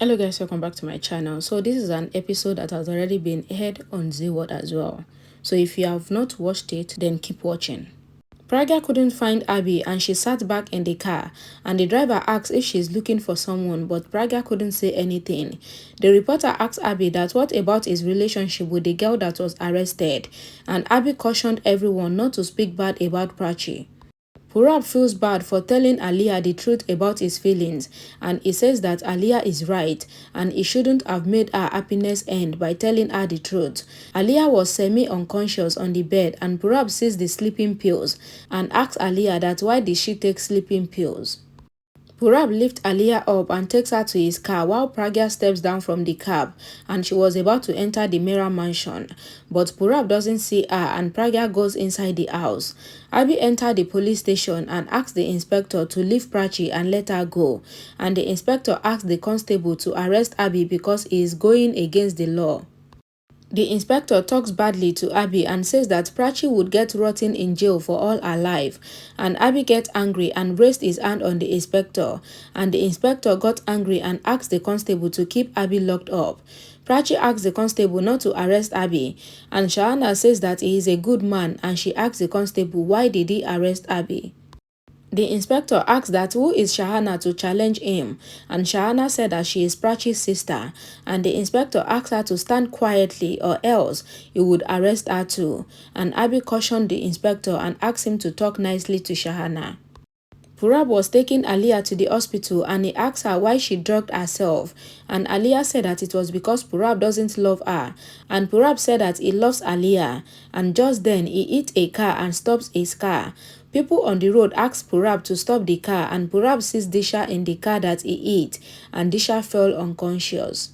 Hello guys, welcome back to my channel. So this is an episode that has already been aired on Z World as well. So if you have not watched it, then keep watching. Pragya couldn't find Abhi and she sat back in the car, and the driver asked if she's looking for someone, but Pragya couldn't say anything. The reporter asked Abhi that what about his relationship with the girl that was arrested, and Abhi cautioned everyone not to speak bad about Prachi. Purab feels bad for telling Aliyah the truth about his feelings, and he says that Aliyah is right and he shouldn't have made her happiness end by telling her the truth. Aliyah was semi-unconscious on the bed and Purab sees the sleeping pills and asks Aliyah that why did she take sleeping pills. Purab lifts Aliyah up and takes her to his car while Pragya steps down from the cab and she was about to enter the Mera mansion. But Purab doesn't see her and Pragya goes inside the house. Abhi entered the police station and asked the inspector to leave Prachi and let her go. And the inspector asked the constable to arrest Abhi because he is going against the law. The inspector talks badly to Abhi and says that Prachi would get rotten in jail for all her life, and Abhi gets angry and raised his hand on the inspector, and the inspector got angry and asked the constable to keep Abhi locked up. Prachi asks the constable not to arrest Abhi, and Shahana says that he is a good man and she asks the constable why did he arrest Abhi. The inspector asked that who is Shahana to challenge him, and Shahana said that she is Prachi's sister, and the inspector asked her to stand quietly or else he would arrest her too, and Abhi cautioned the inspector and asked him to talk nicely to Shahana. Purab was taking Aliyah to the hospital and he asked her why she drugged herself, and Aliyah said that it was because Purab doesn't love her, and Purab said that he loves Aliyah, and just then he hit a car and stops his car. People on the road asked Purab to stop the car and Purab sees Disha in the car that he hit, and Disha fell unconscious.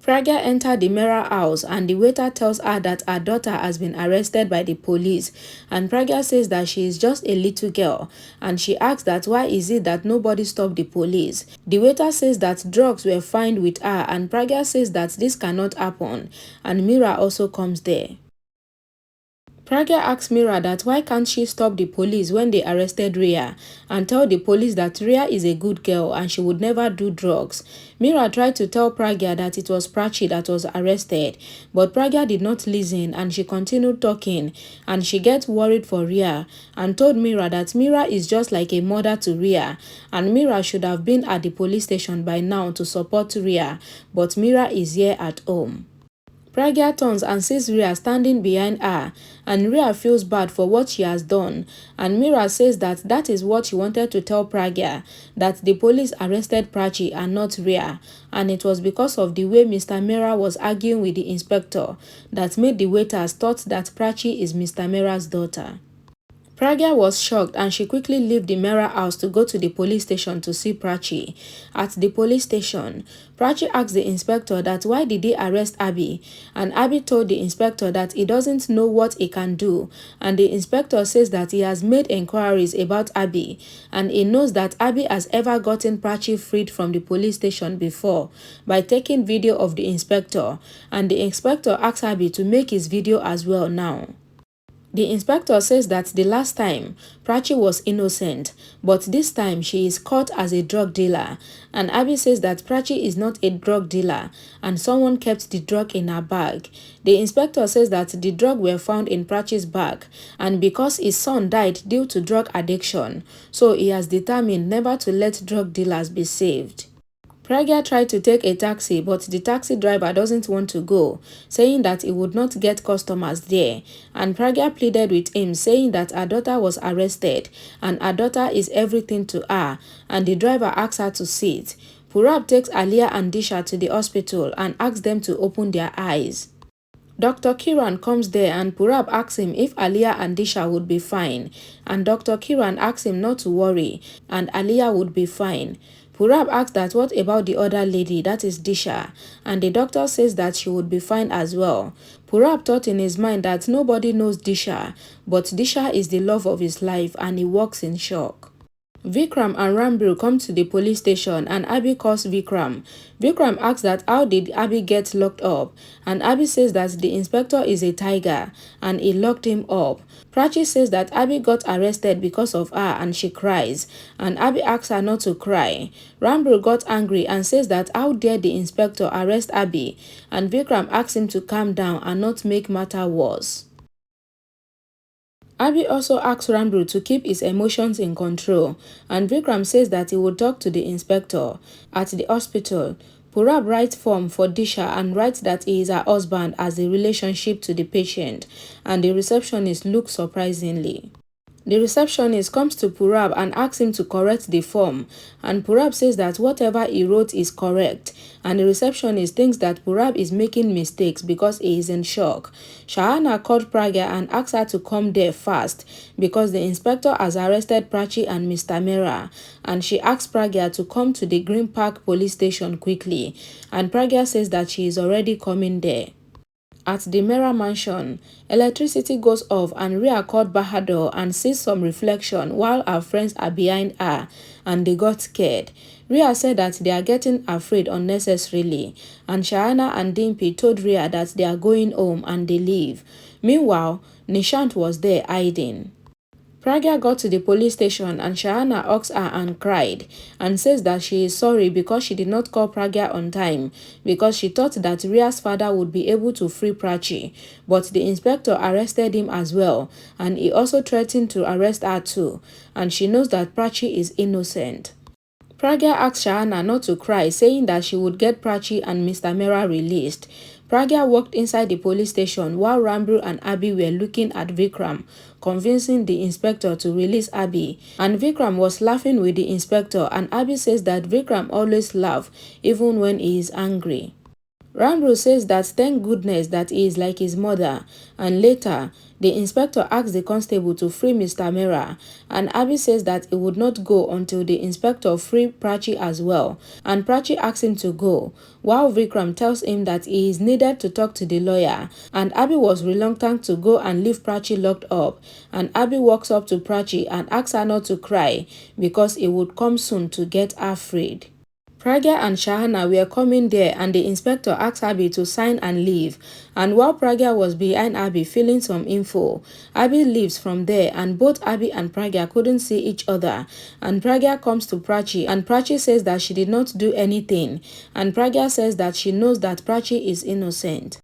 Pragya entered the Mera house and the waiter tells her that her daughter has been arrested by the police, and Pragya says that she is just a little girl, and she asks that why is it that nobody stopped the police. The waiter says that drugs were found with her and Pragya says that this cannot happen, and Mira also comes there. Pragya asks Mira that why can't she stop the police when they arrested Rhea and tell the police that Rhea is a good girl and she would never do drugs. Mira tried to tell Pragya that it was Prachi that was arrested, but Pragya did not listen and she continued talking, and she gets worried for Rhea and told Mira that Mira is just like a mother to Rhea and Mira should have been at the police station by now to support Rhea, but Mira is here at home. Pragya turns and sees Rhea standing behind her, and Rhea feels bad for what she has done, and Mira says that that is what she wanted to tell Pragya, that the police arrested Prachi and not Rhea, and it was because of the way Mr. Mira was arguing with the inspector that made the waiters thought that Prachi is Mr. Mira's daughter. Pragya was shocked and she quickly left the Mera house to go to the police station to see Prachi. At the police station, Prachi asked the inspector that why did he arrest Abhi, and Abhi told the inspector that he doesn't know what he can do, and the inspector says that he has made inquiries about Abhi and he knows that Abhi has ever gotten Prachi freed from the police station before by taking video of the inspector, and the inspector asks Abhi to make his video as well now. The inspector says that the last time, Prachi was innocent, but this time she is caught as a drug dealer, and Abhi says that Prachi is not a drug dealer and someone kept the drug in her bag. The inspector says that the drug were found in Prachi's bag, and because his son died due to drug addiction, so he has determined never to let drug dealers be saved. Pragya tried to take a taxi, but the taxi driver doesn't want to go, saying that he would not get customers there, and Pragya pleaded with him, saying that her daughter was arrested and her daughter is everything to her, and the driver asks her to sit. Purab takes Aliyah and Disha to the hospital and asks them to open their eyes. Dr. Kiran comes there and Purab asks him if Aliyah and Disha would be fine, and Dr. Kiran asks him not to worry and Aliyah would be fine. Purab asks that what about the other lady, that is Disha, and the doctor says that she would be fine as well. Purab thought in his mind that nobody knows Disha, but Disha is the love of his life and he walks in shock. Vikram and Rambru come to the police station and Abhi calls Vikram. Vikram asks that how did Abhi get locked up, and Abhi says that the inspector is a tiger and he locked him up. Prachi says that Abhi got arrested because of her and she cries, and Abhi asks her not to cry. Rambru got angry and says that how dare the inspector arrest Abhi, and Vikram asks him to calm down and not make matter worse. Abhi also asks Rambru to keep his emotions in control, and Vikram says that he will talk to the inspector. At the hospital, Purab writes form for Disha and writes that he is her husband as a relationship to the patient, and the receptionist looks surprisingly. The receptionist comes to Purab and asks him to correct the form, and Purab says that whatever he wrote is correct, and the receptionist thinks that Purab is making mistakes because he is in shock. Shahana called Pragya and asked her to come there fast because the inspector has arrested Prachi and Mr. Mera, and she asks Pragya to come to the Green Park police station quickly, and Pragya says that she is already coming there. At the Mera mansion, electricity goes off and Ria called Bahadur and sees some reflection while her friends are behind her and they got scared. Ria said that they are getting afraid unnecessarily, and Shahana and Dimpi told Ria that they are going home and they leave. Meanwhile, Nishant was there hiding. Pragya got to the police station and Shahana hugs her and cried and says that she is sorry because she did not call Pragya on time because she thought that Ria's father would be able to free Prachi, but the inspector arrested him as well and he also threatened to arrest her too, and she knows that Prachi is innocent. Pragya asked Shahana not to cry, saying that she would get Prachi and Mr. Mera released. Pragya walked inside the police station while Rambru and Abhi were looking at Vikram, convincing the inspector to release Abhi. And Vikram was laughing with the inspector, and Abhi says that Vikram always laughs even when he is angry. Rambru says that thank goodness that he is like his mother, and later, the inspector asks the constable to free Mr. Mera, and Abhi says that he would not go until the inspector free Prachi as well, and Prachi asks him to go, while Vikram tells him that he is needed to talk to the lawyer, and Abhi was reluctant to go and leave Prachi locked up, and Abhi walks up to Prachi and asks her not to cry because he would come soon to get her freed. Pragya and Shahana were coming there and the inspector asked Abhi to sign and leave, and while Pragya was behind Abhi filling some info, Abhi leaves from there and both Abhi and Pragya couldn't see each other, and Pragya comes to Prachi and Prachi says that she did not do anything, and Pragya says that she knows that Prachi is innocent.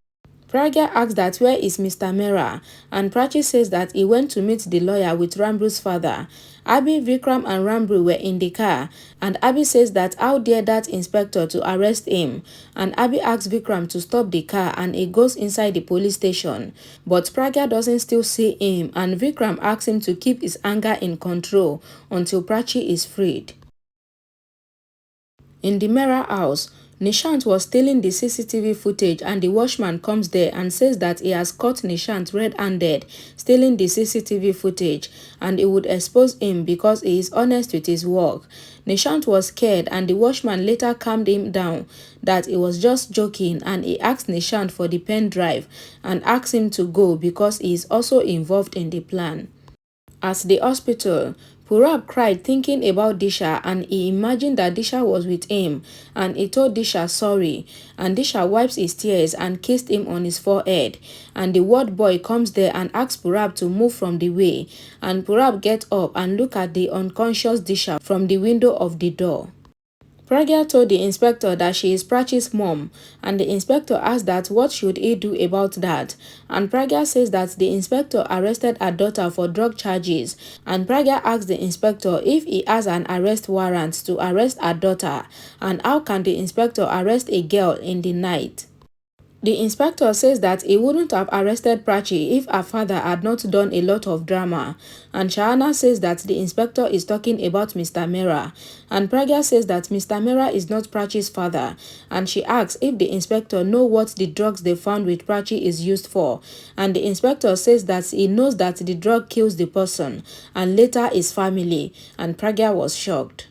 Pragya asks that where is Mr. Mera, and Prachi says that he went to meet the lawyer with Rambru's father. Abhi, Vikram and Rambru were in the car, and Abhi says that how dare that inspector to arrest him, and Abhi asks Vikram to stop the car and he goes inside the police station. But Pragya doesn't still see him, and Vikram asks him to keep his anger in control until Prachi is freed. In the Mera house, Nishant was stealing the CCTV footage and the watchman comes there and says that he has caught Nishant red-handed stealing the CCTV footage and he would expose him because he is honest with his work. Nishant was scared and the watchman later calmed him down that he was just joking, and he asked Nishant for the pen drive and asked him to go because he is also involved in the plan. At the hospital, Purab cried thinking about Disha and he imagined that Disha was with him and he told Disha sorry, and Disha wipes his tears and kissed him on his forehead, and the ward boy comes there and asks Purab to move from the way, and Purab gets up and look at the unconscious Disha from the window of the door. Pragya told the inspector that she is Prachi's mom, and the inspector asked that what should he do about that, and Pragya says that the inspector arrested her daughter for drug charges, and Pragya asked the inspector if he has an arrest warrant to arrest her daughter, and how can the inspector arrest a girl in the night. The inspector says that he wouldn't have arrested Prachi if her father had not done a lot of drama, and Shahana says that the inspector is talking about Mr. Mera, and Pragya says that Mr. Mera is not Prachi's father, and she asks if the inspector knows what the drugs they found with Prachi is used for, and the inspector says that he knows that the drug kills the person, and later his family, and Pragya was shocked.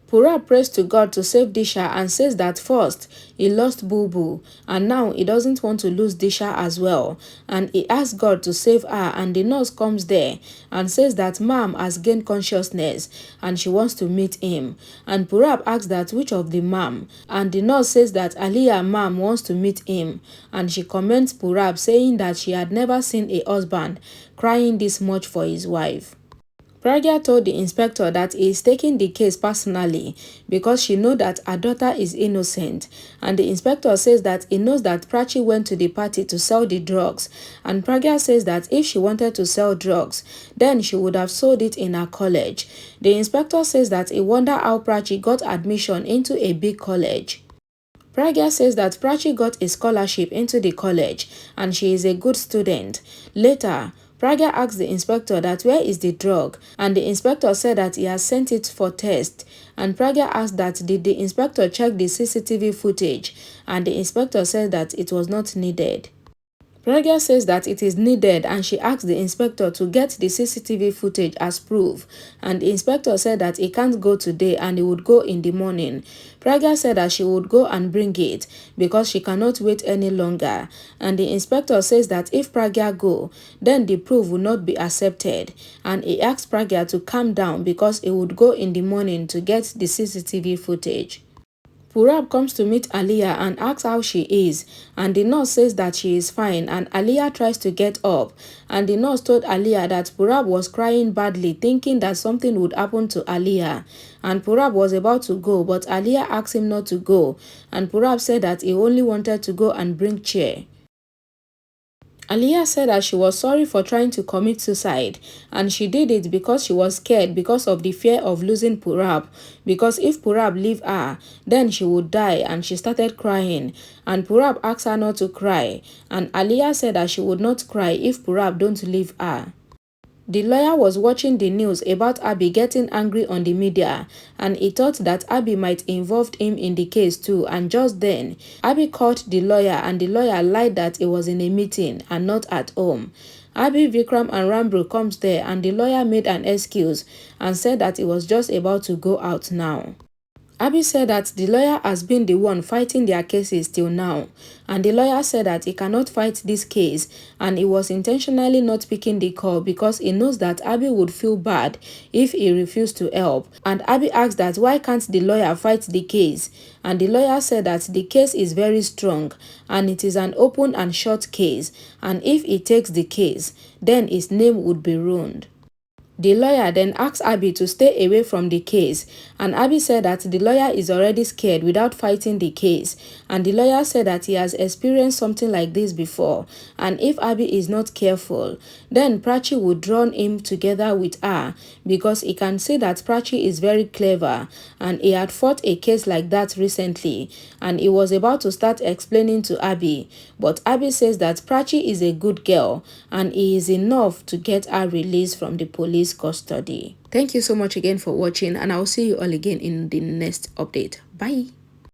Purab prays to God to save Disha and says that first, he lost Boo Boo and now he doesn't want to lose Disha as well. And he asks God to save her, and the nurse comes there and says that Mom has gained consciousness and she wants to meet him. And Purab asks that which of the Mom, and the nurse says that Aliya Mom wants to meet him. And she comments Purab saying that she had never seen a husband crying this much for his wife. Pragya told the inspector that he is taking the case personally because she knows that her daughter is innocent, and the inspector says that he knows that Prachi went to the party to sell the drugs, and Pragya says that if she wanted to sell drugs, then she would have sold it in her college. The inspector says that he wonders how Prachi got admission into a big college. Pragya says that Prachi got a scholarship into the college and she is a good student. Later, Pragya asked the inspector that where is the drug, and the inspector said that he has sent it for test. And Pragya asked that did the inspector check the CCTV footage, and the inspector said that it was not needed. Pragya says that it is needed, and she asked the inspector to get the CCTV footage as proof, and the inspector said that he can't go today and he would go in the morning. Pragya said that she would go and bring it because she cannot wait any longer, and the inspector says that if Pragya go, then the proof will not be accepted, and he asked Pragya to calm down because he would go in the morning to get the CCTV footage. Purab comes to meet Aliya and asks how she is, and the nurse says that she is fine, and Aliya tries to get up, and the nurse told Aliya that Purab was crying badly thinking that something would happen to Aliya, and Purab was about to go, but Aliya asked him not to go, and Purab said that he only wanted to go and bring chair. Aliya said that she was sorry for trying to commit suicide, and she did it because she was scared because of the fear of losing Purab, because if Purab leave her, then she would die, and she started crying, and Purab asked her not to cry, and Aliya said that she would not cry if Purab don't leave her. The lawyer was watching the news about Abhi getting angry on the media, and he thought that Abhi might involve him in the case too, and just then, Abhi called the lawyer and the lawyer lied that he was in a meeting and not at home. Abhi, Vikram and Rambro comes there, and the lawyer made an excuse and said that he was just about to go out now. Abhi said that the lawyer has been the one fighting their cases till now, and the lawyer said that he cannot fight this case and he was intentionally not picking the call because he knows that Abhi would feel bad if he refused to help. And Abhi asked that why can't the lawyer fight the case, and the lawyer said that the case is very strong and it is an open and short case, and if he takes the case, then his name would be ruined. The lawyer then asked Abhi to stay away from the case, and Abhi said that the lawyer is already scared without fighting the case, and the lawyer said that he has experienced something like this before, and if Abhi is not careful, then Prachi would draw him together with her because he can see that Prachi is very clever, and he had fought a case like that recently, and he was about to start explaining to Abhi, but Abhi says that Prachi is a good girl, and he is enough to get her released from the police custody. Thank you so much again for watching, and I'll see you all again in the next update. Bye.